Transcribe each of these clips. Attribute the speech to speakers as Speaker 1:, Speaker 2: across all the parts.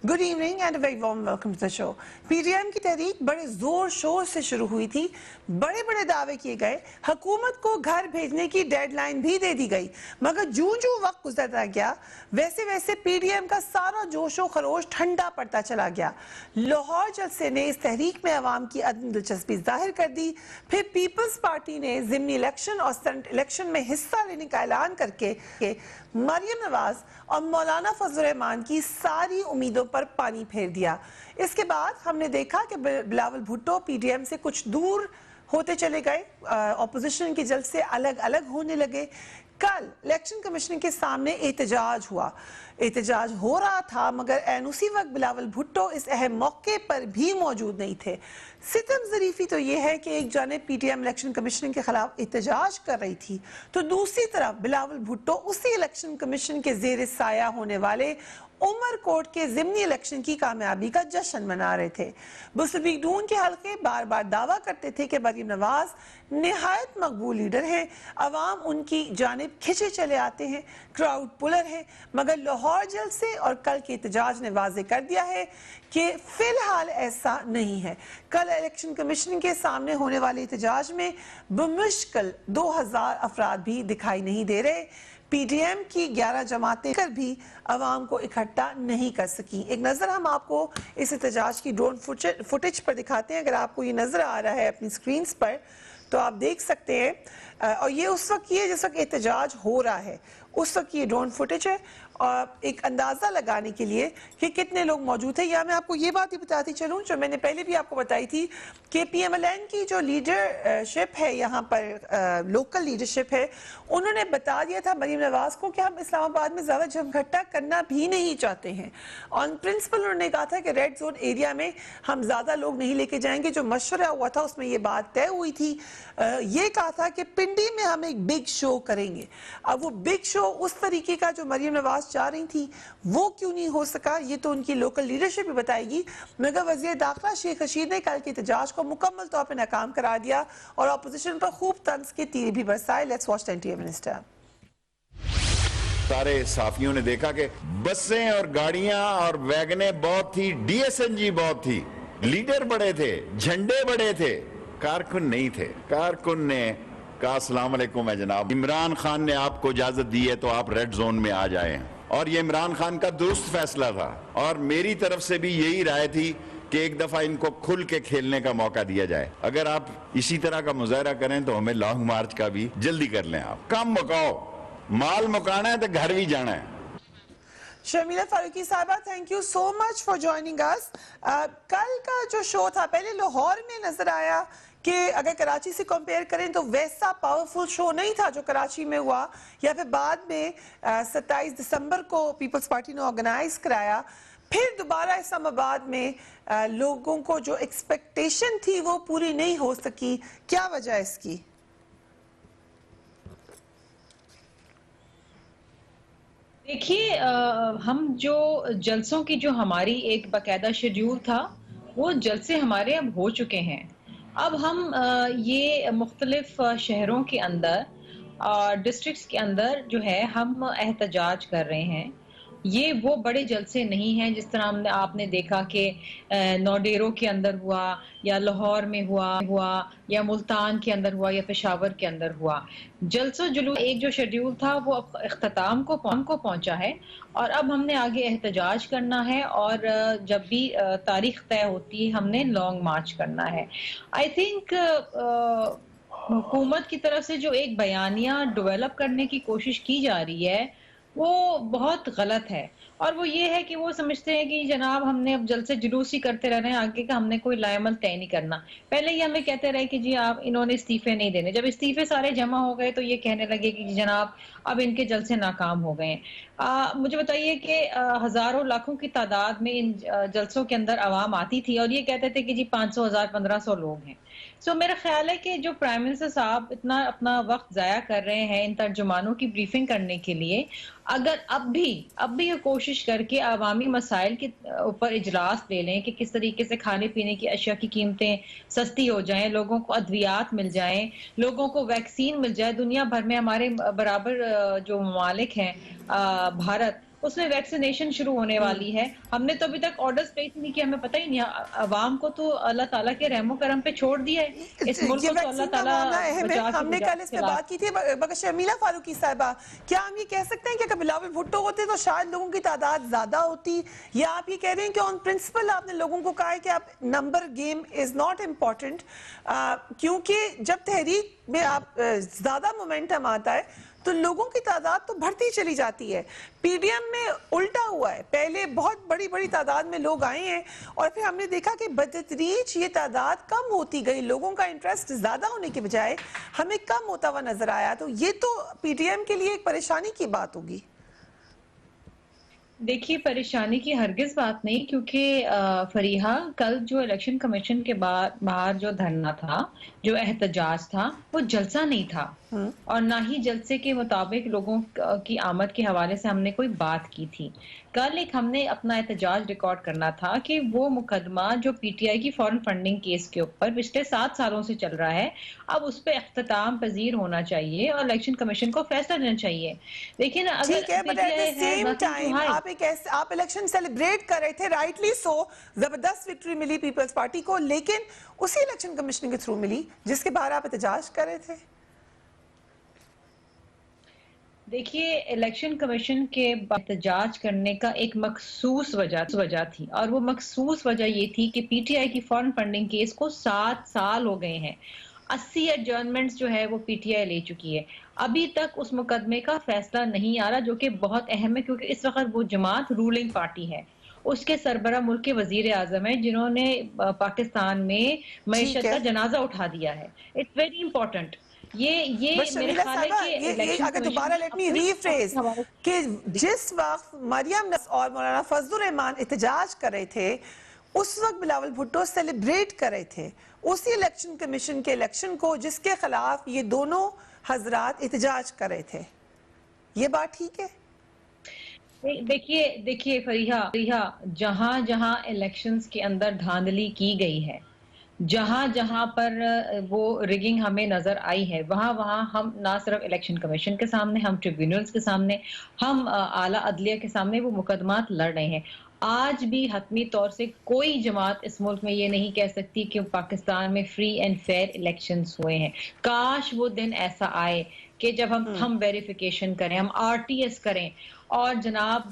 Speaker 1: Good evening and very warm welcome to the show. PDM की तहरीक बड़े जोर शोर से शुरू हुई थी, बड़े बड़े दावे किए गए, हुकूमत को घर भेजने की डेडलाइन भी दे दी गई, मगर जूं जूं वक्त गुजरता गया वैसे वैसे पीडीएम का सारा जोशो खरोश ठंडा पड़ता चला गया। लाहौर जलसे ने इस तहरीक में अवाम की अदम दिलचस्पी जाहिर कर दी। फिर पीपल्स पार्टी ने ज़िमनी इलेक्शन और सेनेट इलेक्शन में हिस्सा लेने का ऐलान करके मरियम नवाज और मौलाना फजल रहमान की सारी उम्मीदों पर पानी फेर दिया। इसके बाद हमने देखा कि बिलावल भुट्टो पीडीएम से कुछ दूर होते चले गए, ऑपोजिशन के जलसे अलग अलग होने लगे। कल इलेक्शन कमीशन के सामने एहतजाज हुआ, एहतजाज हो रहा था, मगर ऐन उसी वक्त बिलावल भुट्टो इस अहम मौके पर भी मौजूद नहीं थे। सितम ज़रीफ़ी तो ये है कि एक जानिब पीटीएम इलेक्शन कमीशन के खिलाफ एहतजाज कर रही थी, तो दूसरी तरफ बिलावल भुट्टो उसी इलेक्शन कमीशन के ज़ेर साया होने वाले उमरकोट के ज़िमनी इलेक्शन की कामयाबी का जश्न मना रहे थे। मुस्लिम लीग नून के हल्के बार बार दावा करते थे कि मरियम नवाज निहायत मकबूल लीडर हैं, अवाम उनकी जानिब खिंचे चले आते हैं, क्राउड पुलर है, मगर लाहौर जलसे और कल के एहतजाज ने वाजे कर दिया है कि फिलहाल ऐसा नहीं है। कल इलेक्शन कमीशन के सामने होने वाले एहतजाज में बमुश्किल 2000 अफराद भी दिखाई नहीं दे रहे। पीडीएम की 11 जमातें कर भी अवाम को इकट्ठा नहीं कर सकी। एक नज़र हम आपको इस एहतजाज की ड्रोन फुटेज पर दिखाते हैं। अगर आपको ये नज़र आ रहा है अपनी स्क्रीन पर तो आप देख सकते हैं, और ये उस वक्त ये जिस वक्त एहतजाज हो रहा है उस वक्त ये ड्रोन फुटेज है, और एक अंदाज़ा लगाने के लिए कि कितने लोग मौजूद हैं। या मैं आपको ये बात ही बताती चलूँ जो मैंने पहले भी आपको बताई थी कि पीएमएलएन की जो लीडरशिप है, यहाँ पर लोकल लीडरशिप है, उन्होंने बता दिया था मरियम नवाज को कि हम इस्लामाबाद में ज़्यादा जमघटा करना भी नहीं चाहते हैं। ऑन प्रिंसिपल उन्होंने कहा था कि रेड जोन एरिया में हम ज़्यादा लोग नहीं लेके जाएंगे। जो मशवरा हुआ था उसमें ये बात तय हुई थी, ये कहा था कि पिंडी में हम एक बिग शो करेंगे। अब वो बिग शो उस तरीके का जो मरियम नवाज चाह रही थी वो क्यों नहीं हो सका, ये तो उनकी लोकल लीडरशिप भी बताएगी। मगर वज़ीर दाखिला शेख रशीद ने कल के एहतजाज को मुकम्मल तौर पर नाकाम करार दिया और अपोजिशन पर खूब तंज के तीर भी बरसाए। Let's watch the NTA minister.
Speaker 2: सारे साफियों ने देखा कि बसें और गाड़ियां और वैगनें बहुत थी, डीएसएनजी बहुत थी, लीडर बड़े थे, झंडे बड़े थे, कारकुन नहीं थे। कारकुन ने कहा अस्सलाम वालेकुम है जनाब, इमरान खान ने आपको इजाजत दी है तो आप रेड जोन में आ जाएं। और ये इमरान खान का दुरुस्त फैसला था और मेरी तरफ से भी यही राय थी कि एक दफा इनको खुल के खेलने का मौका दिया जाए। अगर आप इसी तरह का मुजाहरा करें तो हमें लॉन्ग मार्च का भी जल्दी कर लें। आप कम मुकाओ, माल मुकाना है तो घर भी जाना है।
Speaker 1: शर्मिला फारूकी साहबा, thank you so much for joining us. कल का जो शो था पहले लाहौर में नजर आया कि अगर कराची से कंपेयर करें तो वैसा पावरफुल शो नहीं था जो कराची में हुआ, या फिर बाद में 27 दिसंबर को पीपल्स पार्टी ने ऑर्गेनाइज कराया। फिर दोबारा इस्लामाबाद में लोगों को जो एक्सपेक्टेशन थी वो पूरी नहीं हो सकी, क्या वजह है इसकी?
Speaker 3: देखिए, हम जो जलसों की जो हमारी एक बाकायदा शेड्यूल था वो जलसे हमारे अब हो चुके हैं। अब हम ये मुख्तलिफ शहरों के अंदर डिस्ट्रिक्ट्स के अंदर जो है हम एहतजाज कर रहे हैं। ये वो बड़े जलसे नहीं हैं जिस तरह आपने देखा कि नौडेरों के अंदर हुआ या लाहौर में हुआ या मुल्तान के अंदर हुआ या पेशावर के अंदर हुआ। जलसों जुलूस एक जो शेड्यूल था वो अब इख्तिताम को पहुंचा है और अब हमने आगे एहतजाज करना है और जब भी तारीख तय होती है हमने लॉन्ग मार्च करना है। आई थिंक हुकूमत की तरफ से जो एक बयानिया डेवलप करने की कोशिश की जा रही है वो बहुत गलत है, और वो ये है कि वो समझते हैं कि जनाब हमने अब जलसे जुलूस ही करते रहना है, आगे का हमने कोई लाएमल तय नहीं करना। पहले ही हमें कहते रहे कि जी आप इन्होंने इस्तीफे नहीं देने, जब इस्तीफे सारे जमा हो गए तो ये कहने लगे कि जनाब अब इनके जलसे नाकाम हो गए हैं। मुझे बताइए कि हजारों लाखों की तादाद में इन जलसों के अंदर आवाम आती थी और ये कहते थे कि जी 500, 1000, 1500 लोग हैं। सो मेरा ख्याल है कि जो प्राइम मिनिस्टर साहब इतना अपना वक्त जाया कर रहे हैं इन तर्जुमानों की ब्रीफिंग करने के लिए, अगर अब भी ये कोशिश करके अवामी मसाइल के ऊपर इजलास ले लें कि किस तरीके से खाने पीने की अशिया की कीमतें सस्ती हो जाएं, लोगों को अद्वियात मिल जाएं, लोगों को वैक्सीन मिल जाए। दुनिया भर में हमारे बराबर जो ममालिक हैं भारत, उसमें वैक्सीनेशन शुरू होने वाली है। हमने तो अभी तक ऑर्डर्स प्लेस नहीं किए, हमें पता ही नहीं। अवाम को तो अल्लाह ताला के रहमो करम पे छोड़ दिया है। इस मुल्क
Speaker 1: ये
Speaker 3: को तो अल्लाह
Speaker 1: वैक्सीन का
Speaker 3: ताला
Speaker 1: मामला अहम है,
Speaker 3: बचा के
Speaker 1: हमने कल इस पे बात की थी। मगर शर्मिला फारूकी साहिबा, क्या हम ये कह सकते हैं कि अगर बिलावल भुट्टो होते तो शायद लोगों की तादाद ज्यादा होती, या आप ये कह रहे हैं कि ऑन प्रिंसिपल आपने लोगों को कहा है कि आप number game is not important, क्योंकि जब तहरीक में आप ज्यादा मोमेंटम आता है तो लोगों की तादाद तो बढ़ती चली जाती है। पीडीएम में उल्टा हुआ है, पहले बहुत बड़ी बड़ी तादाद में लोग आए हैं और फिर हमने देखा कि बतदरीज ये तादाद कम होती गई, लोगों का इंटरेस्ट ज्यादा होने के बजाय हमें कम होता हुआ नजर आया। तो ये तो पीडीएम के लिए एक परेशानी की बात होगी।
Speaker 3: देखिए, परेशानी की हरगिज बात नहीं, क्योंकि फरीहा, कल जो इलेक्शन कमीशन के बाहर जो धरना था, जो एहतजाज था, वो जलसा नहीं था और ना ही जलसे के मुताबिक लोगों की आमद के हवाले से हमने कोई बात की थी। कल एक हमने अपना एहतजाज रिकॉर्ड करना था कि वो मुकदमा जो पीटीआई की फॉरेन फंडिंग केस के ऊपर पिछले 7 सालों से चल रहा है, अब उस पर इख्तिताम पजीर होना चाहिए और इलेक्शन कमीशन को फैसला लेना चाहिए। लेकिन अगर
Speaker 1: ठीक है, but at the same time आप इलेक्शन सेलिब्रेट कर रहे थे, राइटली सो, जबरदस्त विक्ट्री मिली पीपल्स पार्टी को, लेकिन उसी इलेक्शन कमीशन के थ्रू मिली जिसके बाहर आप एहतजाज कर रहे थे।
Speaker 3: देखिए, इलेक्शन कमीशन के एहतजाज करने का एक मखसूस वजह थी, और वो मखसूस वजह ये थी कि पीटीआई की फॉरेन फंडिंग केस को 7 साल हो गए हैं। 80 एडजर्नमेंट्स जो है वो पीटीआई ले चुकी है। अभी तक उस मुकदमे का फैसला नहीं आ रहा, जो कि बहुत अहम है, क्योंकि इस वक्त वो जमात रूलिंग पार्टी है। उसके सरबरा मुल्क के वजीर आजम है, जिन्होंने पाकिस्तान में मईशत का जनाजा उठा दिया है। It's very important. ये मेरे ख्याल है कि
Speaker 1: ये अगर दोबारा लेट मी रीफ्रेज कि जिस वक्त मरियम नस और मौलाना फजलुर रहमान एहतजाज कर रहे थे, उस वक्त बिलावल भुट्टो सेलिब्रेट कर रहे थे उसी इलेक्शन कमीशन के इलेक्शन को जिसके खिलाफ ये दोनों हजरात एहतजाज कर रहे थे। ये बात ठीक है?
Speaker 3: देखिए फरीहा, जहां जहां इलेक्शंस के अंदर धांधली की गई है, जहां जहां पर वो रिगिंग हमें नजर आई है, वहां वहां हम ना सिर्फ इलेक्शन कमीशन के सामने, हम ट्रिब्यूनल्स के सामने, हम आला अदलिया के सामने वो मुकदमात लड़ रहे हैं। आज भी हतमी तौर से कोई जमात इस मुल्क में ये नहीं कह सकती कि पाकिस्तान में फ्री एंड फेयर इलेक्शंस हुए हैं। काश वो दिन ऐसा आए कि जब हम थंब वेरिफिकेशन करें, हम आरटीएस करें, और जनाब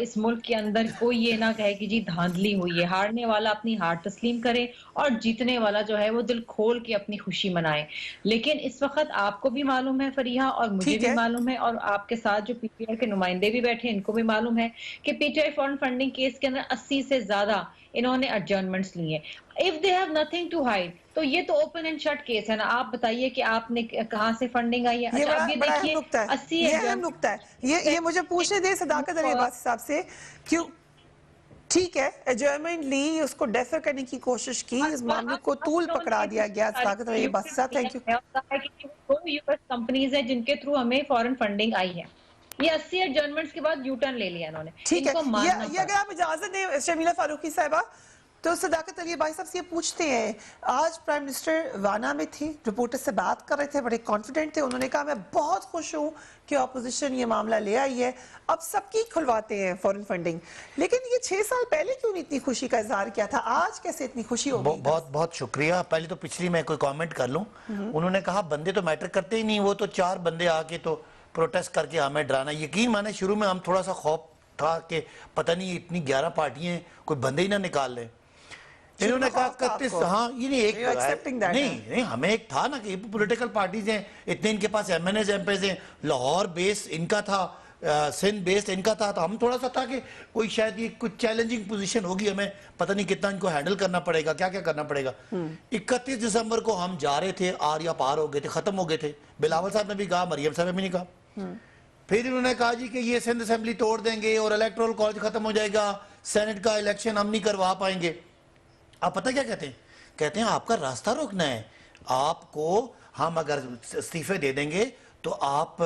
Speaker 3: इस मुल्क के अंदर कोई ये ना कहे कि जी धांधली हुई है। हारने वाला अपनी हार तस्लीम करे और जीतने वाला जो है वो दिल खोल के अपनी खुशी मनाए। लेकिन इस वक्त आपको भी मालूम है फरीहा, और मुझे भी मालूम है, और आपके साथ जो पीटीआई के नुमाइंदे भी बैठे हैं, इनको भी मालूम है कि पीटीआई फॉरेन फंडिंग केस के अंदर 80 से ज्यादा इन्होंने एडजर्नमेंट्स लिए। If they have nothing to hide, तो ये तो ओपन एंड शट केस है ना। आप बताइए कि आपने कहां से फंडिंग आई है। अच्छा, अब ये देखिए 80
Speaker 1: ये मुझे पूछने दे सदाकत अली अब्बास साहब से, क्यों ठीक है एडजर्नमेंट ली, उसको डेफर करने की कोशिश की, इस मामले को तूल पकड़ा दिया गया। सदाकत अली अब्बास साहब, थैंक यू।
Speaker 3: वो यूएस कंपनीज हैं जिनके थ्रू हमें फॉरेन फंडिंग आई है। ये 80 एडजर्नमेंट्स के बाद यू टर्न ले लिया इन्होंने।
Speaker 1: ठीक है, ये अगर आप इजाजत दें शर्मिला फारूकी साहिबा, तो सदाकत अली भाई साहब से ये पूछते हैं, आज प्राइम मिनिस्टर वाना में थे, रिपोर्टर से बात कर रहे थे, बड़े कॉन्फिडेंट थे, उन्होंने कहा मैं बहुत खुश हूँ कि ऑपोजिशन ये मामला ले आई है, अब सबकी खुलवाते हैं फॉरेन फंडिंग। लेकिन ये 6 साल पहले क्यों नहीं इतनी खुशी का इजहार किया था, आज कैसे इतनी खुशी हो गई?
Speaker 4: बहुत बहुत शुक्रिया। पहले तो पिछली मैं कोई कॉमेंट कर लूँ, उन्होंने कहा बंदे तो मैटर करते ही नहीं, वो तो 4 बंदे आके तो प्रोटेस्ट करके हमें डराना। यकीन माने शुरू में हम थोड़ा सा खौफ था कि पता नहीं इतनी 11 पार्टियां कोई बंदे ही ना निकाल लें। इन्होंने कहा 31, हाँ ये नहीं, एक नहीं हमें एक था ना कि पॉलिटिकल पार्टीज हैं, इतने इनके पास एमएनएस एमपीज हैं, लाहौर बेस इनका था, सिंध बेस्ड इनका था, तो हम थोड़ा सा था कि कोई शायद ये कुछ चैलेंजिंग पोजीशन होगी, हमें पता नहीं कितना इनको हैंडल करना पड़ेगा, क्या क्या करना पड़ेगा। 31 दिसंबर को हम जा रहे थे, आर या पार हो गए थे, खत्म हो गए थे। बिलावल साहब ने भी कहा, मरियम साहब ने भी नहीं कहा। फिर इन्होंने कहा जी कि ये सिंध असेंबली तोड़ देंगे और इलेक्टोरल कॉलेज खत्म हो जाएगा, सेनेट का इलेक्शन हम नहीं करवा पाएंगे। आप पता क्या कहते हैं? कहते हैं आपका रास्ता रोकना है, आपको हम अगर इस्तीफे दे देंगे तो आप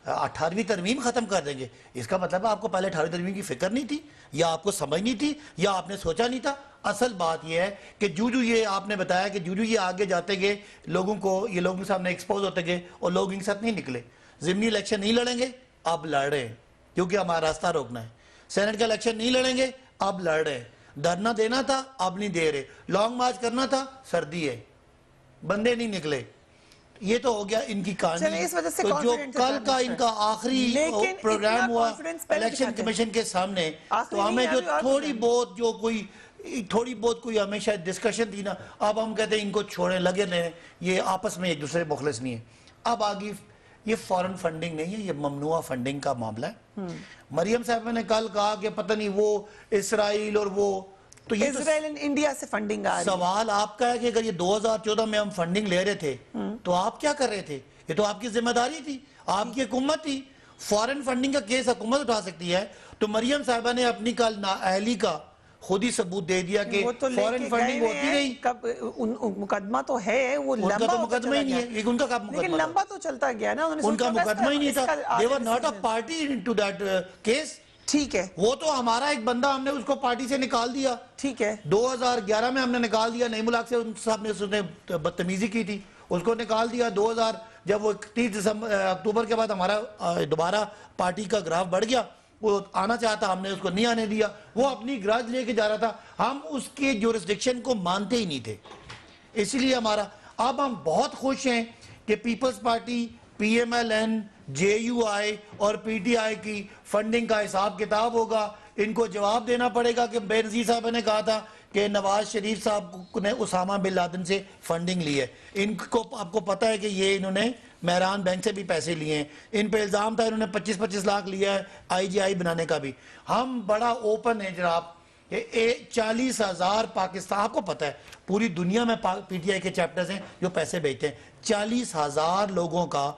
Speaker 4: 18वीं तरमीम खत्म कर देंगे। इसका मतलब है आपको पहले 18वीं तरमीम की फिक्र नहीं थी, या आपको समझ नहीं थी, या आपने सोचा नहीं था। असल बात यह है कि जूजू ये आपने बताया कि जूजू ये आगे जाते गए, लोगों को ये लोगों के सामने एक्सपोज होते गए और लोग इनके साथ नहीं निकले। ज़िमनी इलेक्शन नहीं लड़ेंगे, अब लड़ रहे हैं। क्योंकि हमारा रास्ता रोकना है। सेनेट का इलेक्शन नहीं लड़ेंगे, अब लड़ रहे हैं। धरना देना था, अब नहीं दे रहे। लॉन्ग मार्च करना था, सर्दी है, बंदे नहीं निकले। ये तो हो गया इनकी कहानी।
Speaker 1: इस वजह से
Speaker 4: तो जो
Speaker 1: confident
Speaker 4: कल
Speaker 1: था
Speaker 4: का
Speaker 1: मिस्टर।
Speaker 4: इनका आखिरी
Speaker 1: लेकिन
Speaker 4: प्रोग्राम
Speaker 1: इतना
Speaker 4: हुआ
Speaker 1: confidence पहले
Speaker 4: इलेक्शन
Speaker 1: दिखाते हैं।
Speaker 4: कमीशन के सामने,
Speaker 1: आखिरी
Speaker 4: तो हमें
Speaker 1: नहीं,
Speaker 4: जो
Speaker 1: अभी और
Speaker 4: थोड़ी
Speaker 1: program।
Speaker 4: बहुत जो कोई थोड़ी बहुत कोई हमें शायद डिस्कशन थी ना, अब हम कहते हैं इनको छोड़े लगे रहे, ये आपस में एक दूसरे मुखलिस नहीं है। अब आगे ये फॉरेन फंडिंग नहीं है, ये ममनुआ फंडिंग का मामला है। मरियम साहब ने कल कहा कि पता नहीं वो इसराइल और वो, तो ये
Speaker 1: इजराइल एंड इंडिया से फंडिंग आ रही है।
Speaker 4: सवाल आपका है कि अगर ये 2014 में हम फंडिंग ले रहे थे तो आप क्या कर रहे थे? ये तो आपकी जिम्मेदारी थी, आपकी हुकूमत थी। फॉरेन फंडिंग का केस हुकूमत उठा सकती है। तो मरियम साहिबा ने अपनी कल नाअहली का खुद ही सबूत दे दिया कि
Speaker 1: वो तो
Speaker 4: फॉरेन फंडिंग होती रही।
Speaker 1: कब मुकदमा तो है, वो
Speaker 4: उनका
Speaker 1: लंबा
Speaker 4: तो
Speaker 1: होता
Speaker 4: मुकदमा ही
Speaker 1: चला
Speaker 4: नहीं है,
Speaker 1: गया।
Speaker 4: ये उनका कब
Speaker 1: लेकिन
Speaker 4: मुकदमा था?
Speaker 1: लंबा तो चलता गया ना, उन्होंने
Speaker 4: उनका
Speaker 1: सोचा था
Speaker 4: मुकदमा ही नहीं था।
Speaker 1: इसका
Speaker 4: दे वर
Speaker 1: आगे
Speaker 4: not a
Speaker 1: decision।
Speaker 4: Party into that case.
Speaker 1: ठीक है,
Speaker 4: वो तो हमारा एक बंदा, हमने उसको पार्टी से निकाल दिया।
Speaker 1: ठीक है।
Speaker 4: 2011 में हमने निकाल दिया, नईम उल हक से उन साहब ने उसने बदतमीजी की थी, उसको निकाल दिया। 2000 जब वो 30 अक्टूबर के बाद हमारा दोबारा पार्टी का ग्राफ बढ़ गया, वो आना चाहता, हमने उसको नहीं आने दिया। वो अपनी ग्राज लेके जा रहा था, हम उसके जुरिस्डिक्शन को मानते ही नहीं थे, इसलिए हमारा। अब हम बहुत खुश हैं कि पीपल्स पार्टी, PMLN, JUI और PTI की फंडिंग का हिसाब किताब होगा। इनको जवाब देना पड़ेगा कि बेनजीर साहब ने कहा था कि नवाज शरीफ साहब ने उसामा बिन लादेन से फंडिंग ली है। इनको आपको पता है कि ये इन्होंने मेहरान बैंक से भी पैसे लिए हैं। इन पे इल्ज़ाम था इन्होंने 25-25 लाख लिया है IGI बनाने का भी। हम बड़ा ओपन है जनाब, 40,000 पाकिस्तान, आपको पता है पूरी दुनिया में PTI के चैप्टर्स हैं जो पैसे भेजते हैं। 40,000 लोगों का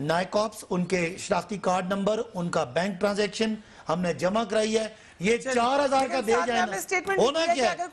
Speaker 4: नाइकॉप्स, उनके शनाख्ती कार्ड नंबर, उनका बैंक ट्रांजैक्शन हमने जमा कराई है। ये 4,000 का दे जाए ना, होना क्या है?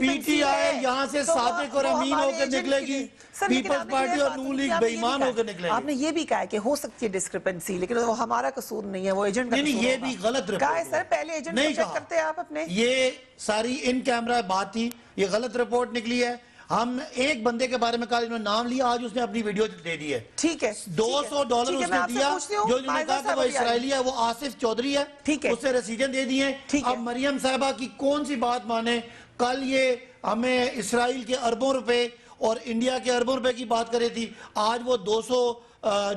Speaker 4: PTI यहाँ से सादिक और अमीन होकर निकलेगी, पीपल्स पार्टी और नून लीग बेईमान होकर निकलेगी।
Speaker 1: आपने ये भी कहा है कि हो सकती है डिस्क्रिपेंसी, लेकिन वो हमारा कसूर नहीं है, वो एजेंट का
Speaker 4: नहीं,
Speaker 1: कसूर
Speaker 4: ये
Speaker 1: होगा।
Speaker 4: भी गलत रिपोर्ट
Speaker 1: कहा है सर, पहले एजेंट
Speaker 4: नहीं
Speaker 1: को चेक
Speaker 4: कहा।
Speaker 1: करते हैं आप अपने।
Speaker 4: ये सारी इन कैमरा बात थी, ये गलत रिपोर्ट निकली है। हम एक बंदे के बारे में कल इन्होंने नाम लिया, आज उसने अपनी वीडियो दे दी है।
Speaker 1: ठीक है,
Speaker 4: $200
Speaker 1: ठीक है, मैं
Speaker 4: उसने
Speaker 1: आपसे
Speaker 4: दिया,
Speaker 1: पूछती हूँ,
Speaker 4: जो इन्होंने कहा कि वो इसराइली है, वो आसिफ चौधरी है,
Speaker 1: ठीक है।
Speaker 4: उससे रसीदें दे दी हैं।
Speaker 1: ठीक है।
Speaker 4: अब मरियम साहिबा की कौन सी बात माने? कल ये हमें इसराइल के अरबों रुपए और इंडिया के अरबों रुपए की बात करे थी, आज वो 200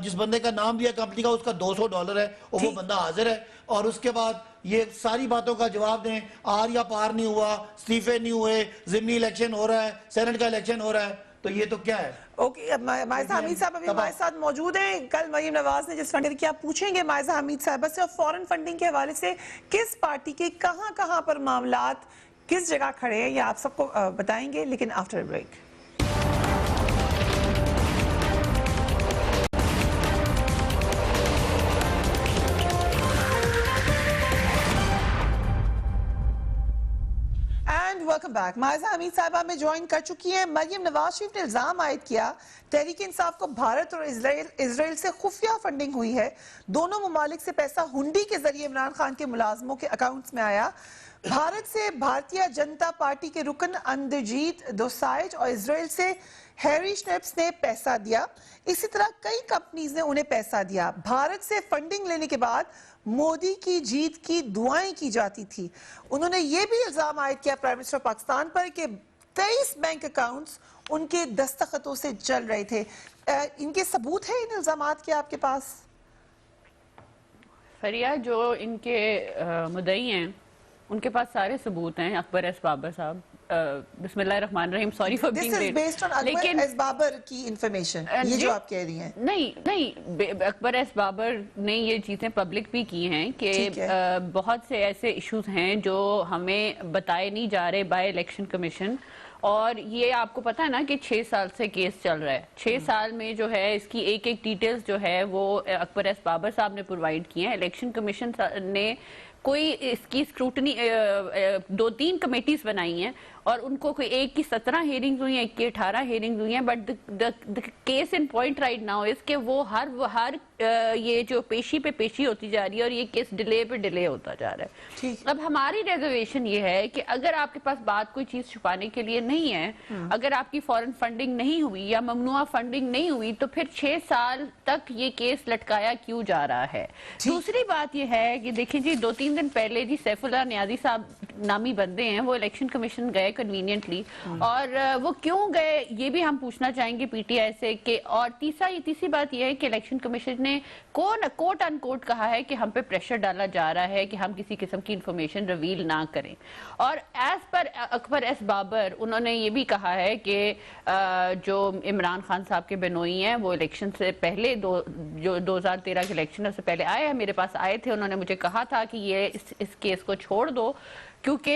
Speaker 4: जिस बंदे का नाम लिया कंपनी का, उसका $200 है और वो बंदा हाजिर है। और उसके बाद ये सारी बातों का जवाब दें, आर या पार नहीं हुआ, इस्तीफे नहीं हुए, जिमनी इलेक्शन हो रहा है, सेनेट का इलेक्शन हो रहा है, तो ये तो क्या है?
Speaker 1: ओके, अब मायजा हमीद साहब अभी हमारे साथ मौजूद हैं। कल मरीम नवाज ने जिस फंडिंग की आप पूछेंगे मायजा हमीद साहब से, और फॉरेन फंडिंग के हवाले से किस पार्टी के कहां पर मामलात किस जगह खड़े हैं, ये आप सबको बताएंगे, लेकिन after break. Welcome back. Maiza Hameed साहबा में ज्वाइन कर चुकी हैं। मरियम नवाज शरीफ ने इल्जाम आयद किया तहरीक इंसाफ को भारत और इजराइल से खुफिया फंडिंग हुई है। दोनों ममालिक से पैसा हुंडी के जरिए इमरान खान के मुलाजमों के अकाउंट्स में आया। भारत से भारतीय जनता पार्टी के रुकन अंदरजीत दोसाइज और इजराइल से हैरी स्नेप्स ने पैसा दिया। इसी तरह कई कंपनीज ने उन्हें पैसा दिया। भारत से फंडिंग लेने के बाद मोदी की जीत की दुआएं की जाती थी। उन्होंने ये भी इल्जाम आयद किया प्राइम मिनिस्टर पाकिस्तान पर कि 23 बैंक अकाउंट्स उनके दस्तखतों से चल रहे थे। इनके सबूत है इन इल्जामात के आपके पास?
Speaker 5: फरिया, जो इनके मुद्दई हैं उनके पास सारे सबूत हैं। अकबर एस बाबर साहब, बिस्मिल्लाहिर्रहमानिर्रहीम, सॉरी फॉर बीइंग लेट,
Speaker 1: लेकिन एस बाबर की इंफॉर्मेशन ये जो आप कह रही हैं,
Speaker 5: नहीं, अकबर एस बाबर ने ये चीजें पब्लिक भी की हैं कि बहुत से ऐसे इश्यूज हैं जो हमें बताए नहीं जा रहे बाय इलेक्शन कमीशन। और ये आपको पता है ना कि 6 साल से केस चल रहा है। 6 साल में जो है इसकी एक डिटेल्स जो है वो अकबर एस बाबर साहब ने प्रोवाइड की हैं। इलेक्शन कमीशन ने कोई इसकी स्क्रूटनी 2-3 कमेटीज बनाई हैं और उनको कोई एक की 17 हियरिंग्स हुई हैं, एक की 18 हियरिंग्स हुई हैं। But the case in point right now is के वो हर ये जो पेशी पे पेशी होती जा रही है और ये केस डिले पे डिले होता जा रहा है। अब हमारी रिजर्वेशन ये है कि अगर आपके पास बात कोई चीज छुपाने के लिए नहीं है, अगर आपकी फॉरेन फंडिंग नहीं हुई या ममनुआ फंडिंग नहीं हुई तो फिर 6 साल तक ये केस लटकाया क्यों जा रहा है। दूसरी बात ये है कि देखिए जी, 2-3 दिन पहले जी सैफुल्लाह नियाज़ी साहब नामी बंदे हैं, वो इलेक्शन कमीशन गए कन्वीनियंटली, और वो क्यों गए ये भी हम पूछना चाहेंगे पीटीआई से कि, और तीसरी बात ये है कि इलेक्शन कमीशन ने कोट अनकोट कहा है कि हम पे प्रेशर डाला जा रहा है कि हम किसी किस्म की इंफॉर्मेशन रिवील ना करें। और as per Akbar S Babar उन्होंने ये भी कहा है कि जो इमरान खान साहब के बेनोई हैं वो इलेक्शन से पहले जो 2013 के इलेक्शन है उससे पहले आए हैं, मेरे पास आए थे, उन्होंने मुझे कहा था कि ये इस केस को छोड़ दो क्योंकि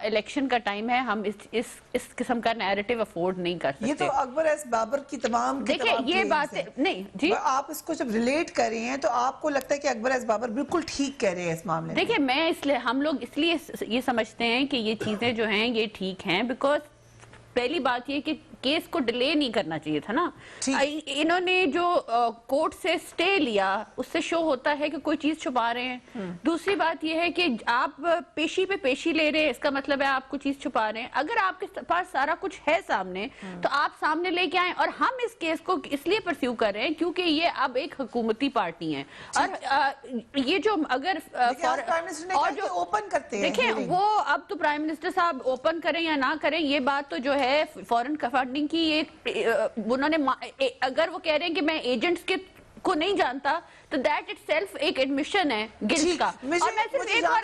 Speaker 5: इलेक्शन का टाइम है, हम इस किस्म का नैरेटिव अफोर्ड नहीं कर सकते।
Speaker 1: ये तो अकबर एस बाबर की तमाम
Speaker 5: देखिए ये बातें नहीं जी,
Speaker 1: आप इसको जब रिलेट कर रहे हैं तो आपको लगता है कि अकबर एस बाबर बिल्कुल ठीक कह रहे हैं इस मामले में?
Speaker 5: देखिए मैं इसलिए हम लोग इसलिए ये समझते हैं कि ये चीजें जो हैं ये ठीक हैं, बिकॉज पहली बात ये कि केस को डिले नहीं करना चाहिए था ना। इन्होंने जो कोर्ट से स्टे लिया उससे शो होता है कि कोई चीज छुपा रहे हैं। दूसरी बात यह है कि आप पेशी पे पेशी ले रहे हैं, इसका मतलब है आप कुछ चीज छुपा रहे हैं। अगर आपके पास सारा कुछ है सामने तो आप सामने लेके आए, और हम इस केस को इसलिए परस्यू कर रहे हैं क्योंकि ये अब एक हुकूमती पार्टी है, और ये जो अगर
Speaker 1: और जो ओपन करते हैं,
Speaker 5: देखिए वो अब तो प्राइम मिनिस्टर साहब ओपन करें या ना करें ये बात तो जो है फॉरेन फंडिंग की, ये उन्होंने अगर वो कह रहे हैं कि मैं एजेंट्स के को नहीं जानता तो दैट इटसेल्फ एक एडमिशन है गिल्ट का। और मैं सिर्फ एक और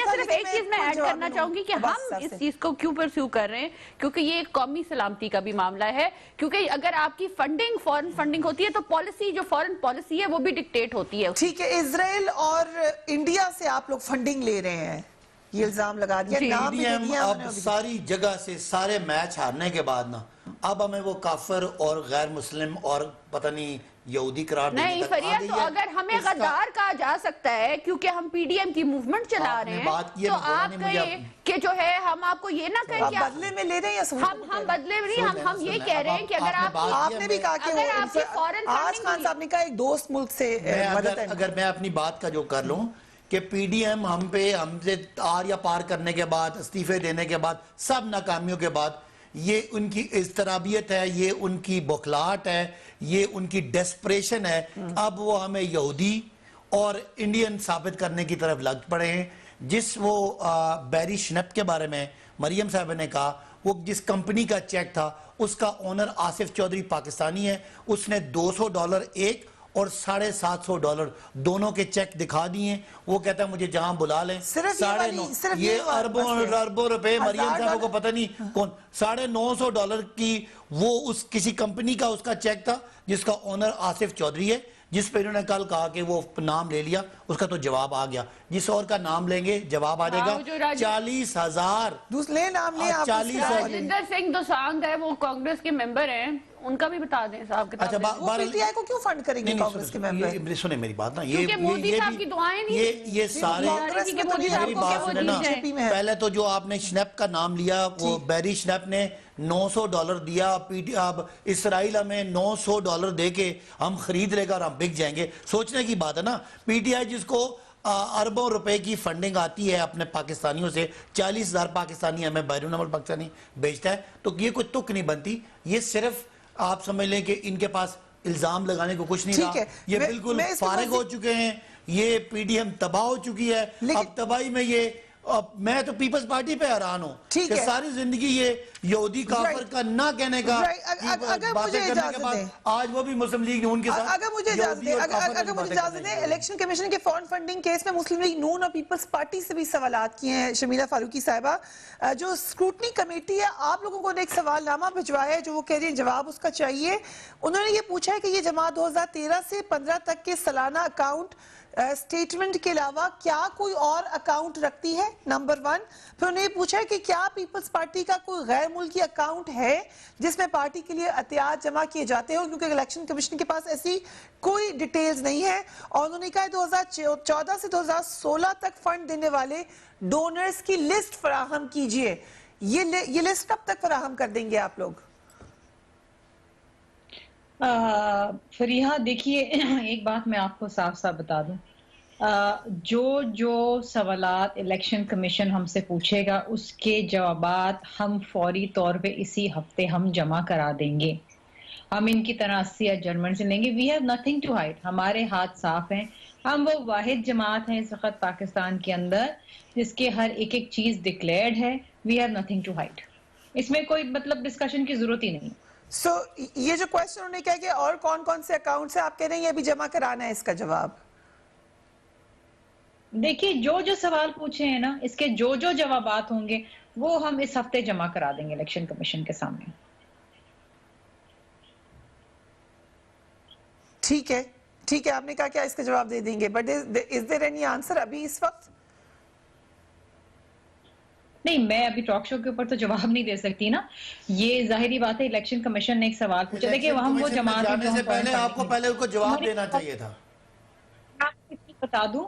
Speaker 5: सिर्फ एक चीज मैं ऐड करना चाहूंगी कि हम इस चीज को क्यों परस्यू कर रहे हैं, क्योंकि ये एक कौमी सलामती का भी मामला है, क्योंकि अगर आपकी फंडिंग फॉरेन फंडिंग होती है तो पॉलिसी जो फॉरेन पॉलिसी है वो भी डिक्टेट होती है।
Speaker 1: ठीक है, इजराइल और इंडिया से आप लोग फंडिंग ले रहे हैं, ये इल्जाम लगा दिया, नाम भी दे दिया
Speaker 4: अब सारी जगह से सारे मैच हारने के बाद ना अब हमें वो काफिर और गैर मुस्लिम और पता नहीं यहूदी करार
Speaker 5: नहीं फरिया, तो अगर हमें गद्दार कहा जा सकता है क्योंकि हम पीडीएम की मूवमेंट चला रहे हैं, तो आप कहें कि जो है हम आपको ये ना कहें कि
Speaker 1: बदले में ले रहे हैं या
Speaker 5: हम बदले में नहीं, हम ये कह रहे हैं कि अगर
Speaker 1: आपने भी कहा कि
Speaker 5: अगर आपकी फॉरेन
Speaker 1: आज खान साहब ने कहा एक दोस्त मुल्क से
Speaker 4: अगर मैं अपनी बात का जो कर लूं कि पीडीएम हमसे आर या पार करने के बाद, इस्तीफे देने के बाद, सब नाकामियों के बाद, ये उनकी इज़्तराबियत है, ये उनकी बौखलाहट है, ये उनकी डेस्परेशन है। अब वो हमें यहूदी और इंडियन साबित करने की तरफ लग पड़े हैं। जिस वो बैरी श्नैप के बारे में मरियम साहब ने कहा, वो जिस कंपनी का चेक था उसका ओनर आसिफ चौधरी पाकिस्तानी है, उसने $200 एक और $750 दोनों के चेक दिखा दिए। वो कहता है मुझे जहां बुला लें, ये अरबों रुपए मरियम साहब को पता नहीं कौन, $950 की वो उस किसी कंपनी का उसका चेक था जिसका ओनर आसिफ चौधरी है, जिस पे इन्होंने कल कहा कि वो नाम ले लिया, उसका तो जवाब आ गया। जिस और का नाम लेंगे जवाब आ जाएगा 40,000
Speaker 1: दूसरे नाम ले।
Speaker 4: 40,000
Speaker 5: राजिंदर सिंह दोसांझ है, वो कांग्रेस के मेंबर हैं, उनका भी बता दें साहब के।
Speaker 4: अच्छा,
Speaker 1: पीटीआई को क्यों फंड करेंगे कांग्रेस के मेंबर?
Speaker 4: सुने मेरी बात ना,
Speaker 5: मोदी साहब की दुआएं नहीं,
Speaker 4: ये सारे मेरी बात सुने ना। पहले तो जो आपने श्नैप का नाम लिया, वो बैरी श्नैप ने $900 दिया, अब इसराइल हमें $900 दे के हम खरीद लेगा और हम बिक जाएंगे। सोचने की बात है ना। पीटीआई जिसको अरबों रुपए की फंडिंग आती है अपने पाकिस्तानियों से, 40,000 पाकिस्तानी हमें बैरून मुल्क पाकिस्तानी बेचता है, तो ये कोई तुक नहीं बनती। ये सिर्फ आप समझ लें कि इनके पास इल्जाम लगाने को कुछ नहीं रहा, ये बिल्कुल फारिग हो चुके हैं। ये पीडीएम तबाह हो चुकी है। अब तबाही में ये मैं तो पीपल्स पार्टी पे हैरान हूँ कि सारी जिंदगी ये यहूदी काफिर का ना कहने का बातें करने के बाद आज वो भी मुस्लिम लीग नून के साथ।
Speaker 1: अगर मुझे इजाजत दें, इलेक्शन कमीशन के फॉरेन फंडिंग केस में मुस्लिम लीग नून और पीपल्स पार्टी से भी सवालात किए हैं शमीला फारूकी साहिबा। जो स्क्रूटनी कमेटी है, आप लोगों को एक सवालनामा भिजवाया है जो वो कह रही है जवाब उसका चाहिए। उन्होंने ये पूछा है कि ये जमात 2013 से 15 तक के सालाना अकाउंट स्टेटमेंट के अलावा क्या कोई और अकाउंट रखती है, नंबर 1। फिर उन्हें पूछा है कि क्या पीपल्स पार्टी का कोई गैर मुल्की अकाउंट है जिसमें पार्टी के लिए अतियात जमा किए जाते हो, क्योंकि इलेक्शन कमीशन के पास ऐसी कोई डिटेल्स नहीं है। और उन्होंने कहा 2014 से 2016 तक फंड देने वाले डोनर्स की लिस्ट फराहम कीजिए। ये लिस्ट कब तक फराहम कर देंगे आप लोग?
Speaker 3: फरीहा देखिए, एक बात मैं आपको साफ साफ बता दूं, जो सवालात इलेक्शन कमीशन हमसे पूछेगा उसके जवाबात हम फौरी तौर पे इसी हफ्ते हम जमा करा देंगे। हम इनकी तरह 80 एडजर्नमेंट से लेंगे। We have nothing to hide, हमारे हाथ साफ हैं। हम वो वाहिद जमात हैं इस वक्त पाकिस्तान के अंदर जिसके हर एक एक चीज डिक्लेयर्ड है। We have nothing to hide, इसमें कोई मतलब डिस्कशन की जरूरत ही नहीं।
Speaker 1: सो ये जो क्वेश्चन उन्होंने कहा कि और कौन कौन से अकाउंट्स है, आप कह रहे हैं ये अभी जमा कराना है, इसका जवाब?
Speaker 3: देखिए जो सवाल पूछे हैं ना, इसके जो जवाबात होंगे वो हम इस हफ्ते जमा करा देंगे इलेक्शन कमीशन के सामने।
Speaker 1: ठीक है, ठीक है, आपने कहा क्या इसका जवाब दे देंगे, but is there any answer अभी इस वक्त?
Speaker 3: नहीं, मैं अभी टॉक शो के ऊपर तो जवाब नहीं दे सकती ना। ये जाहिरी बात है, इलेक्शन कमीशन ने एक सवाल पूछा। देखिए हम वो जमात
Speaker 4: जाने से पहले आपको पहले उनको जवाब देना चाहिए था।
Speaker 3: बता दूं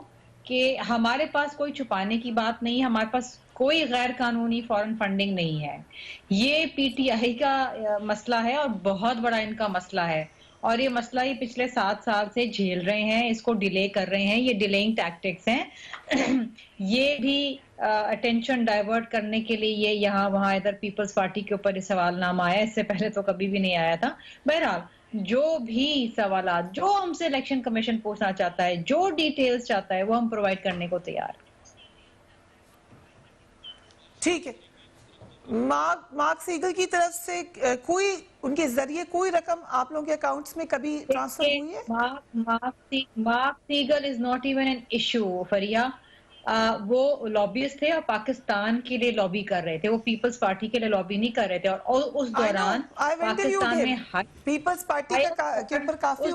Speaker 3: कि हमारे पास कोई छुपाने की बात नहीं है, हमारे पास कोई गैर कानूनी फॉरेन फंडिंग नहीं है। ये पीटीआई का मसला है और बहुत बड़ा इनका मसला है, और ये मसला ये पिछले 7 साल से झेल रहे हैं, इसको डिले कर रहे हैं। ये डिलेइंग टैक्टिक्स हैं। ये भी अटेंशन डाइवर्ट करने के लिए ये यहाँ वहाँ इधर पीपल्स पार्टी के ऊपर ये सवालनामा आया, इससे पहले तो कभी भी नहीं आया था। बहरहाल जो भी सवालात जो हमसे इलेक्शन कमीशन पूछना चाहता है, जो डिटेल्स चाहता है, वो हम प्रोवाइड करने को तैयार हैं।
Speaker 1: ठीक है। मार्क सीगल की तरफ से कोई उनके जरिए कोई रकम आप लोगों के अकाउंट्स में कभी ट्रांसफर हुई है?
Speaker 3: Mark Siegel is not even an issue फरिया। वो लॉबिस्ट थे और पाकिस्तान के लिए लॉबी कर रहे थे, वो पीपल्स पार्टी के लिए लॉबी नहीं कर रहे थे। और उस दौरान पाकिस्तान में
Speaker 1: पीपल्स पार्टी के ऊपर काफी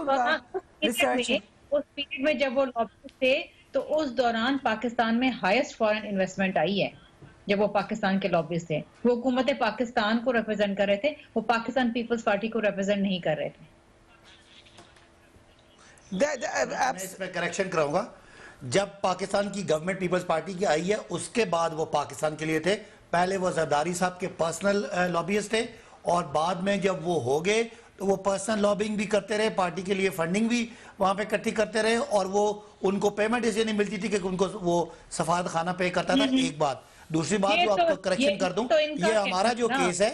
Speaker 1: रिसर्च है।
Speaker 3: उस पीरियड में जब वो लॉबिस्ट थे तो उस दौरान पाकिस्तान में हाईएस्ट फॉरेन इन्वेस्टमेंट आई है, जब वो पाकिस्तान के लॉबिस्ट थे। वो हुकूमत पाकिस्तान को रिप्रेजेंट कर रहे थे, वो पाकिस्तान पीपल्स पार्टी को रिप्रेजेंट नहीं कर रहे थे।
Speaker 4: मैं इसमें करेक्शन कराऊंगा। जब पाकिस्तान की गवर्नमेंट पीपल्स पार्टी की आई है उसके बाद वो पाकिस्तान के लिए थे। पहले वो जरदारी साहब के पर्सनल लॉबिस्ट थे, और बाद में जब वो हो गए तो वो पर्सनल लॉबिंग भी करते रहे, पार्टी के लिए फंडिंग भी वहां पे इकट्ठी करते रहे, और वो उनको पेमेंट इसलिए नहीं मिलती थी कि उनको वो सफारत खाना पे करता था। एक बात। दूसरी बात जो आपको करेक्शन कर दूं, ये हमारा जो केस है,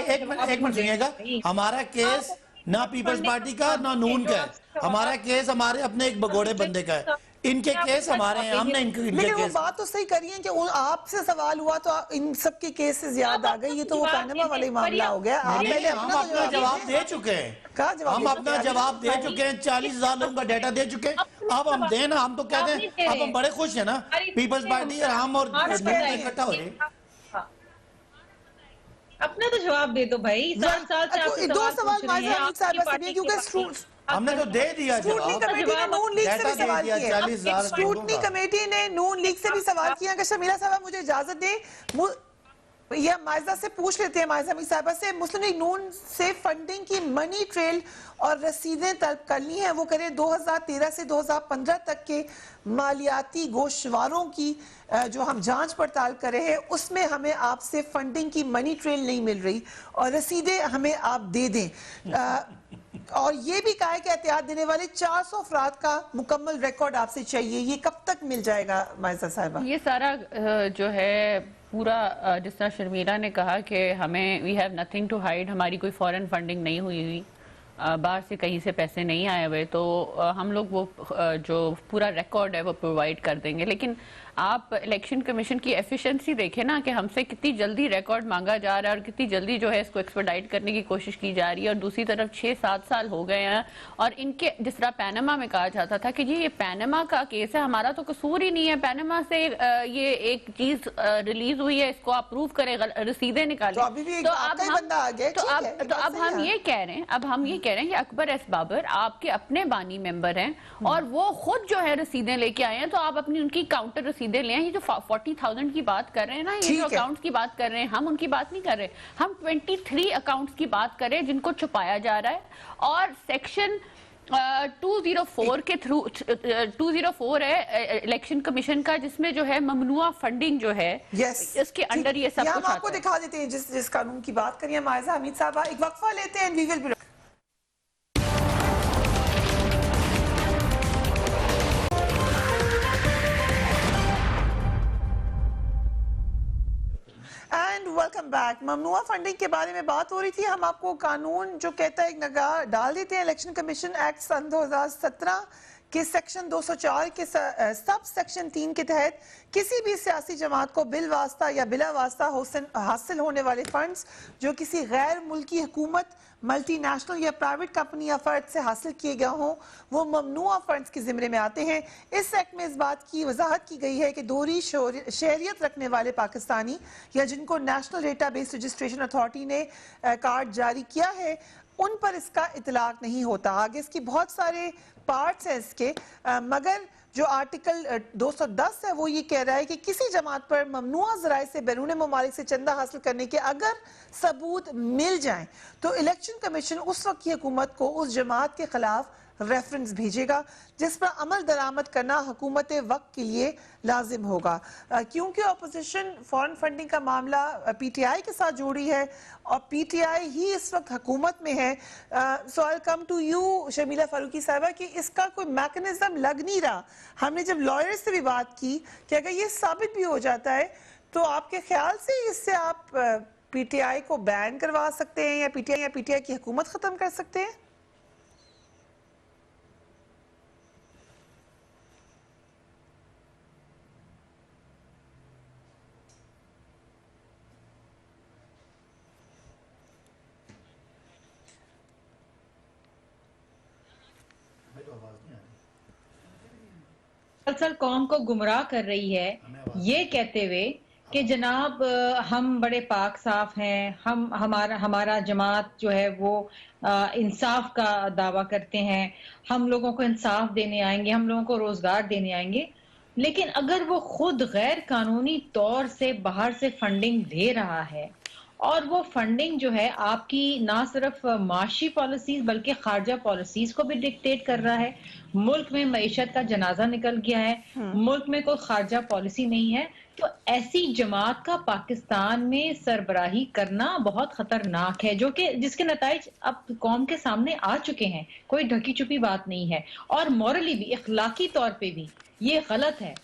Speaker 4: एक मिनट सुनिएगा, हमारा केस ना पीपल्स पार्टी का ना नून का है, हमारा केस हमारे अपने एक बगोड़े बंदे का है। इनके केस हमारे हैं, हमने इनके
Speaker 1: वो
Speaker 4: केस।
Speaker 1: बात तो सही करी है कि आपसे सवाल हुआ तो इन सब के केसेस याद आ गए। ये तो वो पैनामा वाले मामला हो गया। आप पहले
Speaker 4: हम अपना जवाब दे चुके हैं, हम अपना जवाब दे चुके हैं, 40,000 लोगों का डाटा दे चुके हैं। अब हम दें ना, हम तो कहते हैं अब हम बड़े खुश हैं ना, पीपल्स पार्टी और हम और इकट्ठा हो रहे।
Speaker 3: अपना तो जवाब दे दो भाई। 7 साल से आपसे
Speaker 1: दो सवाल
Speaker 3: क्योंकि
Speaker 4: हमने तो दे दिया जवाब।
Speaker 1: कमेटी ने नून लीग से भी सवाल किए।
Speaker 4: 40,000
Speaker 1: स्क्रूटनी कमेटी ने नून लीग से भी सवाल किया। अगर शमीला साहब मुझे इजाजत दे, ये माइजा से पूछ लेते हैं, माइजा अमीर साहबा से, मुस्लिम लीग नून से फंडिंग की मनी ट्रेल और रसीदें तलब करनी है। वो करें 2013 से 2015 तक के मालियाती गोशवारों की जो हम जांच पड़ताल कर रहे हैं, उसमें हमें आपसे फंडिंग की मनी ट्रेल नहीं मिल रही और रसीदें हमें आप दे दें। और ये भी कहा है कि एहतियात देने वाले 400 अफराद का मुकम्मल रिकॉर्ड आपसे चाहिए। ये कब तक मिल जाएगा माइजा साहिबा?
Speaker 5: ये सारा जो है पूरा जिस तरह शर्मिला ने कहा कि हमें we have nothing to hide, हमारी कोई फॉरेन फंडिंग नहीं हुई, बाहर से कहीं से पैसे नहीं आए हुए, तो हम लोग वो जो पूरा रिकॉर्ड है वो प्रोवाइड कर देंगे। लेकिन आप इलेक्शन कमीशन की एफिशिएंसी देखें ना कि हमसे कितनी जल्दी रिकॉर्ड मांगा जा रहा है और कितनी जल्दी जो है इसको एक्सपर्टाइट करने की कोशिश की जा रही है। और दूसरी तरफ 6-7 साल हो गए हैं और इनके जिस तरह पैनामा में कहा जाता था कि जी ये पैनामा का केस है, हमारा तो कसूर ही नहीं है, पैनामा से ये एक चीज रिलीज हुई है, इसको अप्रूव करें, रसीदें निकालें।
Speaker 1: तो
Speaker 5: अब हम ये कह रहे हैं कि अकबर एस बाबर आपके अपने बानी मेंबर हैं और वो खुद जो है रसीदें लेके आए हैं, तो आप अपनी उनकी काउंटर रसीदें ले आए। ये जो 40,000 की बात कर रहे हैं ना, ये जो अकाउंट्स की बात कर रहे हैं, हम उनकी बात नहीं कर रहे, हम 23 अकाउंट्स की बात कर रहे हैं जिनको छुपाया जा रहा है। और सेक्शन 204 के थ्रू 204 है इलेक्शन कमीशन का, जिसमें जो है ममनुआ फंडिंग जो है इसके अंडर ये सब कुछ आता है।
Speaker 1: आपको दिखा देते हैं जिस कानून की बात करिए माइजा हमीद साहब। एक वक्फा लेते हैं, we will be welcome back. ममनुआ फंडिंग के बारे में बात हो रही थी। हम आपको कानून जो कहता है एक नगाह डाल देते हैं। इलेक्शन कमीशन एक्ट सन 2017 के सेक्शन 204 के सब सेक्शन 3 के तहत किसी भी सियासी जमात को बिल वास्ता या बिला वास्ता हासिल होने वाले फंड्स जो किसी गैर मुल्की हुकूमत, मल्टीनेशनल या प्राइवेट कंपनी या फर्द से हासिल किए गए हों, वो ममनुआ फंड्स के जिम्मे में आते हैं। इस एक्ट में इस बात की वजाहत की गई है कि दोहरी शहरियत रखने वाले पाकिस्तानी या जिनको नेशनल डेटाबेस रजिस्ट्रेशन अथॉरिटी ने कार्ड जारी किया है, उन पर इसका इतलाक नहीं होता। आगे इसकी बहुत सारे पार्ट्स हैं इसके, मगर जो आर्टिकल 210 है वो ये कह रहा है कि किसी जमात पर ममनुआ ज़राए से बैरून ममालिक से चंदा हासिल करने के अगर सबूत मिल जाएं तो इलेक्शन कमीशन उस वक्त की हुकूमत को उस जमात के खिलाफ रेफरेंस भेजेगा जिस पर अमल दरामद करना हुकूमत वक्त के लिए लाजिम होगा। क्योंकि अपोजिशन फॉरेन फंडिंग का मामला पीटीआई के साथ जोड़ी है और पीटीआई ही इस वक्त हुकूमत में है, so I come to you Sharmila Farooqui साहबा कि इसका कोई मैकेनिज्म लग नहीं रहा। हमने जब लॉयर से भी बात की कि अगर ये साबित भी हो जाता है तो आपके ख्याल से इससे आप पीटीआई को बैन करवा सकते हैं या पीटीआई की हुकूमत खत्म कर सकते हैं?
Speaker 3: मुसलसल कौम को गुमराह कर रही है ये कहते हुए कि जनाब हम बड़े पाक साफ हैं, हमारा जमात जो है वो इंसाफ का दावा करते हैं, हम लोगों को इंसाफ देने आएंगे, हम लोगों को रोजगार देने आएंगे। लेकिन अगर वो खुद गैर कानूनी तौर से बाहर से फंडिंग दे रहा है और वो फंडिंग जो है आपकी ना सिर्फ माशी पॉलिसीज बल्कि खारजा पॉलिसीज को भी डिक्टेट कर रहा है, मुल्क में मईशत का जनाजा निकल गया है, मुल्क में कोई खारजा पॉलिसी नहीं है, तो ऐसी जमात का पाकिस्तान में सरबराही करना बहुत खतरनाक है, जो कि जिसके नताइज अब कौम के सामने आ चुके हैं। कोई ढकी छुपी बात नहीं है और मॉरली भी, इखलाकी तौर पे भी ये गलत है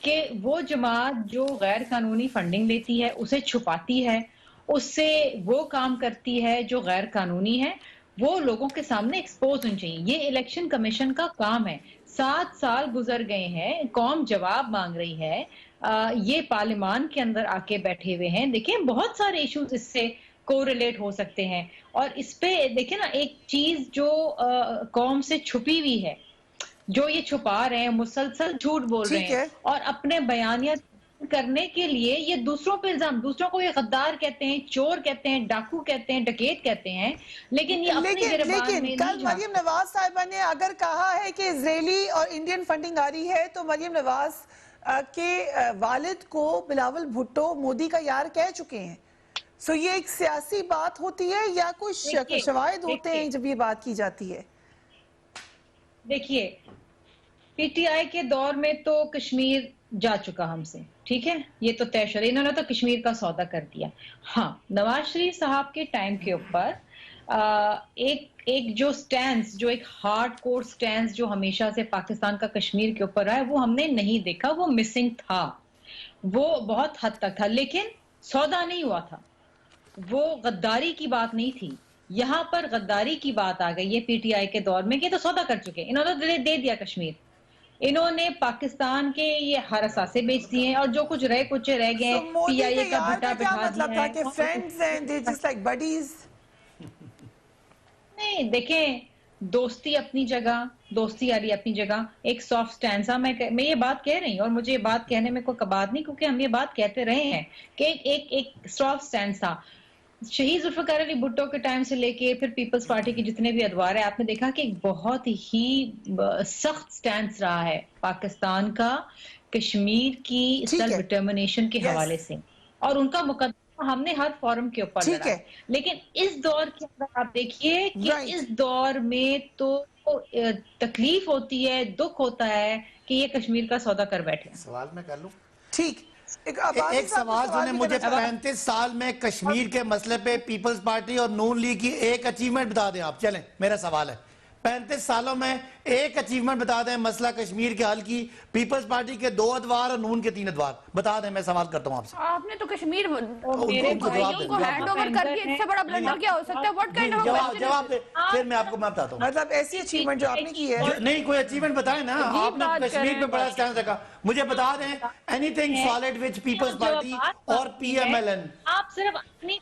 Speaker 3: कि वो जमात जो गैर कानूनी फंडिंग लेती है उसे छुपाती है, उससे वो काम करती है जो गैर कानूनी है, वो लोगों के सामने एक्सपोज होनी चाहिए। ये इलेक्शन कमीशन का काम है। 7 साल गुजर गए हैं, कौम जवाब मांग रही है, ये पार्लियामान के अंदर आके बैठे हुए हैं। देखिए बहुत सारे इश्यूज इससे कोरिलेट हो सकते हैं और इस पे देखिए ना, एक चीज जो कौम से छुपी हुई है, जो ये छुपा रहे हैं, मुसलसल झूठ बोल रहे हैं और अपने बयानिया करने के लिए ये दूसरों पे इल्जाम, दूसरों को ये गद्दार कहते हैं, चोर कहते हैं, डाकू कहते हैं, डकैत कहते हैं, लेकिन ये अपने गिरबान में
Speaker 1: कल मरियम नवाज साहिबा ने अगर कहा है कि इजरायली और इंडियन फंडिंग आ रही है तो मरियम नवाज के वालिद को बिलावल भुट्टो मोदी का यार कह चुके हैं। सो ये एक सियासी बात होती है या कुछ शवाहिद होते हैं जब ये बात की जाती है?
Speaker 3: देखिए पीटीआई के दौर में तो कश्मीर जा चुका हमसे, ठीक है, ये तो तय, इन्होंने तो कश्मीर का सौदा कर दिया। हाँ, नवाज शरीफ साहब के टाइम के ऊपर एक जो स्टैंस, जो एक हार्ड कोर स्टैंस जो हमेशा से पाकिस्तान का कश्मीर के ऊपर रहा है, वो हमने नहीं देखा, वो मिसिंग था, वो बहुत हद तक था, लेकिन सौदा नहीं हुआ था, वो गद्दारी की बात नहीं थी। यहाँ पर गद्दारी की बात आ गई है पीटीआई के दौर में कि तो सौदा कर चुके, इन्होंने दे दिया कश्मीर, इन्होंने पाकिस्तान के ये हर असासे बेच दिए हैं और जो कुछ रहे कुछ रह गए, पीआईए का भट्टा बिठा दिया है।
Speaker 1: फ्रेंड्स हैं, they just like buddies।
Speaker 3: नहीं, देखें, दोस्ती अपनी जगह, दोस्ती यारी अपनी जगह, एक सॉफ्ट स्टैंड। मैं ये बात कह रही हूँ और मुझे ये बात कहने में कोई कबात नहीं, क्योंकि हम ये बात कहते रहे हैं कि एक सॉफ्ट स्टैंड था। शहीद जुल्फिकार अली भुट्टो के टाइम से लेके फिर पीपल्स पार्टी के जितने भी अदवार है, आपने देखा कि एक बहुत ही सख्त स्टैंड रहा है पाकिस्तान का कश्मीर की सेल्फ डिटर्मिनेशन के हवाले से, और उनका मुकदमा हमने हर फोरम के ऊपर लड़ा है। लेकिन इस दौर के अंदर आप देखिए कि इस दौर में तो तकलीफ होती है, दुख होता है कि ये कश्मीर का सौदा कर बैठे।
Speaker 4: सवाल मैं कर लूं?
Speaker 1: ठीक,
Speaker 4: एक सवाल जो ने मुझे 35 साल में कश्मीर के मसले पे पीपल्स पार्टी और नून लीग की एक अचीवमेंट बता दें आप। चलें, मेरा सवाल है 35 सालों में एक अचीवमेंट बता दें मसला कश्मीर के हल की, पीपल्स पार्टी के 2 अदवार और नून के 3 अदवार बता दें। मैं सवाल करता हूं आपसे।
Speaker 5: आपने तो कश्मीर
Speaker 4: मेरे
Speaker 5: भाइयों को हैंड ओवर कर दिया, इससे बड़ा ब्लंडर क्या हो सकता है? व्हाट काइंड ऑफ
Speaker 4: जवाब दे, फिर मैं आपको मैं बताता हूँ।
Speaker 1: मतलब ऐसी अचीवमेंट जो आपने की है।
Speaker 4: नहीं, कोई अचीवमेंट बताए ना, आपने कश्मीर में बड़ा स्टैंड रखा, मुझे बता दें anything solid which Peoples Party और PMLN।
Speaker 3: आप सिर्फ अपनी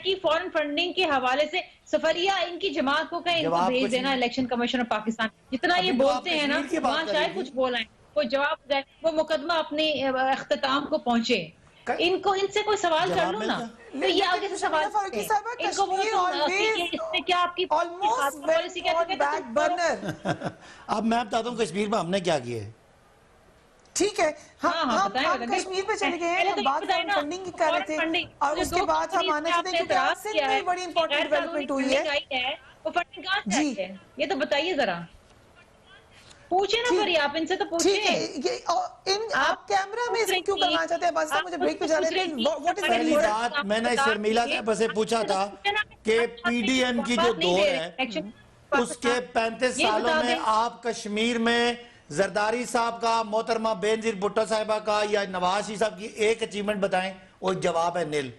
Speaker 3: की फॉरेन फंडिंग के हवाले से सफरिया इनकी जमात को कहीं इनको भेज देना इलेक्शन कमीशन ऑफ पाकिस्तान, जितना ये बोलते हैं ना वहाँ शायद कुछ बोला है, कोई जवाब जाए, वो मुकदमा अपने अख्ताम को पहुंचे। इनको इनसे कोई सवाल कर लो ना, तो ये आगे से सवाल इनको बोलो इससे क्या आपकी पॉलिसी क्या।
Speaker 4: अब मैं बताता हूँ कश्मीर में हमने क्या किया है।
Speaker 1: ठीक है, हम कश्मीर पे चले गए हैं, हम बात फंडिंग की कर रहे थे और उसके बाद हम आने से क्योंकि सिंध में बड़ी इंपॉर्टेंट डेवलपमेंट हुई है।
Speaker 3: वो फंडिंग कहाँ से आई है ये तो बताइए जरा, पूछे ना फिर आप इनसे तो पूछे।
Speaker 1: आप कैमरा में इसको क्यों करना चाहते हैं? बस मुझे ब्रेक पे जाने दें। व्हाट इज
Speaker 4: पहली बात मैंने शर्मिला साहब से पूछा था कि PDM की जो दौर है उसके 35 सालों में आप कश्मीर में जरदारी साहब का, मोहतरमा बेनजीर भुट्टो साहिबा का या नवाज शरीफ साहब की एक अचीवमेंट बताएं, और जवाब है नील।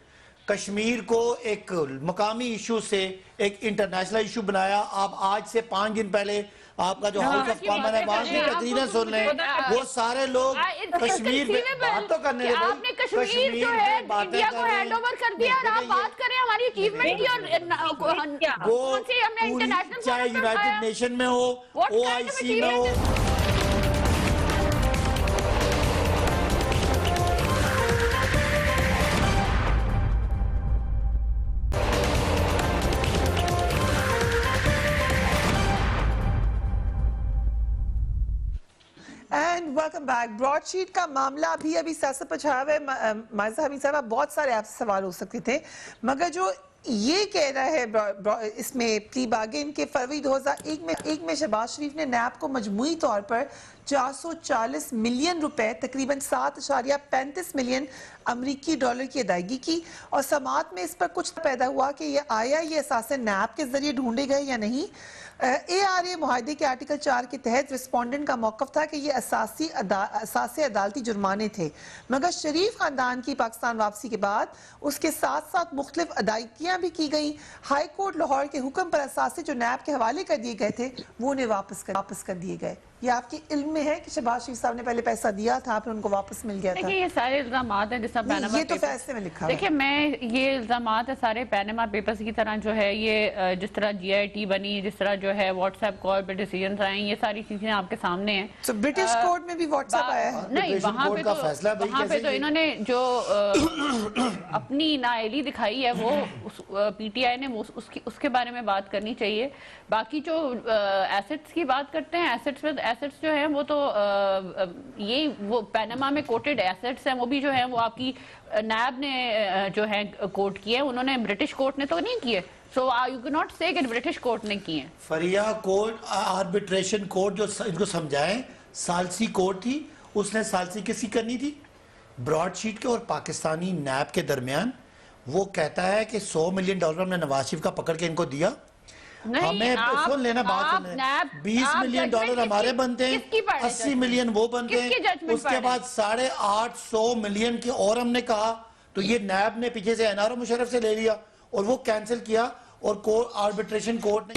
Speaker 4: कश्मीर को एक मकामी इशू से एक इंटरनेशनल इशू बनाया। आप आज से 5 दिन पहले आपका जो हाउस ऑफ कॉमन है वहां की तकरीरें सुन लें, वो सारे लोग कश्मीर में बात तो करने लगे।
Speaker 5: आपने कश्मीर जो है इंडिया को हैंड ओवर कर दिया और आप बात करें हमारी अचीवमेंट की, और
Speaker 4: वो चाहे यूनाइटेड नेशन में हो, OIC में हो।
Speaker 1: And welcome back. ब्रॉडशीट का मामला अभी सियासत पर छाया हुआ है। माज़ा हमीद साहब, बहुत सारे आपसे सवाल हो सकते थे, मगर जो ये कह रहा है इसमें प्ली बार्गेन के फरवरी 2001 में शहबाज शरीफ ने नैब को मजमूई तौर पर 440 मिलियन रुपए, तकरीबन 7.35 मिलियन अमरीकी डॉलर की अदायगी की, और समात में इस पर कुछ पैदा हुआ कि ये आया ये असासे नैब के जरिए ढूंढे गए या नहीं। ARA मुआहदे के आर्टिकल 4 के तहत रिस्पोंडेंट का मौकफ था कि ये असासे अदालती जुर्माने थे, मगर शरीफ खानदान की पाकिस्तान वापसी के बाद उसके साथ साथ मुख्तलिफ अदायगियाँ भी की गई। हाई कोर्ट लाहौर के हुक्म पर असासे जो नैब के हवाले कर दिए गए थे वो उन्हें वापस कर दिए गए। ये आपके इल्म में है कि शहबाज शरीफ साहब ने पहले पैसा दिया था फिर उनको वापस मिल गया था?
Speaker 5: देखिए ये सारे इल्जामात हैं, जिस
Speaker 1: ये तो फैसले में लिखा है।
Speaker 5: देखिए मैं ये इल्जामात है सारे पैनामा पेपर्स की तरह जो है, ये जिस तरह GIT बनी, जिस तरह जो है व्हाट्सएप कॉल पे डिसीजन आए, ये सारी चीजें आपके सामने हैं।
Speaker 1: तो ब्रिटिश कोर्ट में भी व्हाट्सएप आया है?
Speaker 5: नहीं, वहाँ पे तो इन्होंने जो अपनी नाअहली दिखाई है वो PTI ने उसके बारे में बात करनी चाहिए। बाकी जो एसेट्स की बात करते हैं, एसेट्स जो है वो तो ये वो पैनामा में कोटेड एसेट्स हैं, वो भी जो है वो आपकी नैब ने जो है कोट किए, उन्होंने ब्रिटिश कोर्ट ने तो नहीं किए। सो यू कैन नॉट से कि ब्रिटिश कोर्ट ने किए।
Speaker 4: फरिया कोर्ट आर्बिट्रेशन कोर्ट जो इनको समझाएं, सालसी कोर्ट थी, उसने सालसी किसी करनी थी ब्रॉडशीट के और पाकिस्तानी नैब के दरमियान। वो कहता है कि $100 मिलियन हमने नवाज शरीफ का पकड़ के इनको दिया। हमें सुन लेना बात, 20 मिलियन डॉलर हमारे बनते हैं, 80 मिलियन वो बनते हैं, उसके बाद 850 मिलियन की और हमने कहा, तो ये नैब ने पीछे से NRO मुशर्रफ से ले लिया और वो कैंसिल किया और आर्बिट्रेशन कोर्ट ने